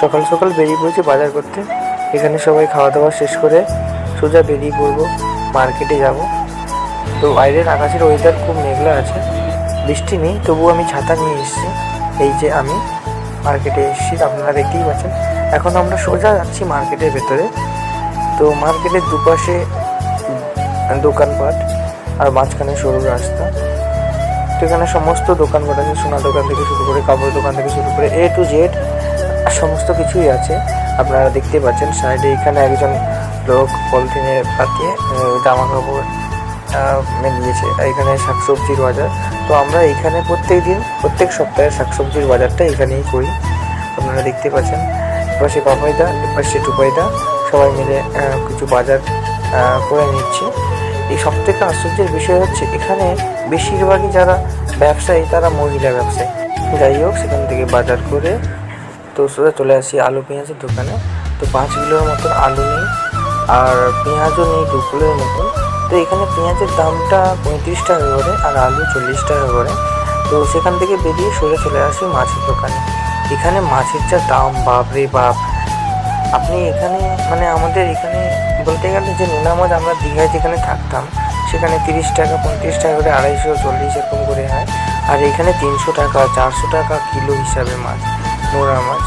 সকাল সকাল বেরিয়ে পড়েছি বাজার করতে। এখানে সবাই খাওয়া দাওয়া শেষ করে সোজা বেরিয়ে পড়বো, মার্কেটে যাব। তো বাইরের আকাশের ওয়েদার খুব মেঘলা আছে, বৃষ্টি নেই, তবুও আমি ছাতা নিয়ে এসেছি। এই যে আমি মার্কেটে এসেছি, আপনারা দেখতেই পাচ্ছেন। এখন আমরা সোজা যাচ্ছি মার্কেটের ভেতরে। তো মার্কেটের দুপাশে দোকানপাট আর মাঝখানে সরু রাস্তা। তো এখানে সমস্ত দোকানপাট আছে, সোনা দোকান থেকে শুরু করে কাপড় দোকান থেকে শুরু করে A to Z সমস্ত কিছুই আছে। আপনারা দেখতে পাচ্ছেন সাইডে এখানে একজন লোক পলিথিনে পাতিয়ে জামা কাপড় মেলিয়েছে। এখানে শাকসবজির বাজার। তো আমরা এখানে প্রত্যেক সপ্তাহে শাকসবজির বাজারটা এখানেই করি। আপনারা দেখতে পাচ্ছেন এপাশে পাপাইদা, এপাশে টুপাইদা সবাই মিলে কিছু বাজার করে নিচ্ছি। এই সব থেকে আশ্চর্যের বিষয় হচ্ছে এখানে বেশিরভাগই যারা ব্যবসায়ী তারা মহিলা ব্যবসায়ী। যাই হোক, সেখান থেকে বাজার করে তো সোজা চলে আসি আলু পেঁয়াজের দোকানে। তো 5 কিলোর মতন আলু নিই আর পেঁয়াজও নিই 2 কিলোর মতন। তো এখানে পেঁয়াজের দামটা 35 টাকা করে আর আলু 40 টাকা করে। তো সেখান থেকে বেরিয়ে সোজা চলে আসি মাছের দোকানে। এখানে মাছের যা দাম, বাপ রে বাপ! আপনি এখানে আমাদের এখানে বলতে গেলে যে নোনা মাছ আমরা দীঘায় যেখানে থাকতাম সেখানে 30 টাকা 35 টাকা করে, 250 40 এরকম করে হয়। আর এখানে 300 টাকা 400 টাকা কিলো হিসাবে মাছ, নোনা মাছ।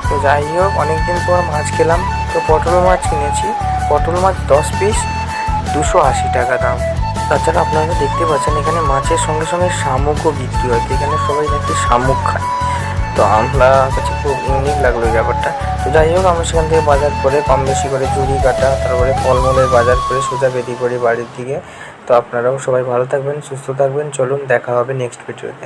তো যাই হোক, অনেকদিন পর মাছ খেলাম। তো পটল মাছ কিনেছি, পটল মাছ 10 পিস 280 টাকা দাম। তাছাড়া আপনারা দেখতে পাচ্ছেন এখানে মাছের সঙ্গে সঙ্গে শামুকও বিক্রি হয়। এখানে সবাই নাকি শামুক খায়। তো আমরা কাছে খুব ইউনিক লাগলো এই ব্যাপারটা। তো যাই হোক, আমরা সেখান থেকে বাজার করে কম বেশি করে ঝুড়ি কাটা, তারপরে ফলমূলের বাজার করে সোজা বেরিয়ে পড়ি বাড়ির দিকে। তো আপনারাও সবাই ভালো থাকবেন, সুস্থ থাকবেন। চলুন দেখা হবে নেক্সট ভিডিওতে।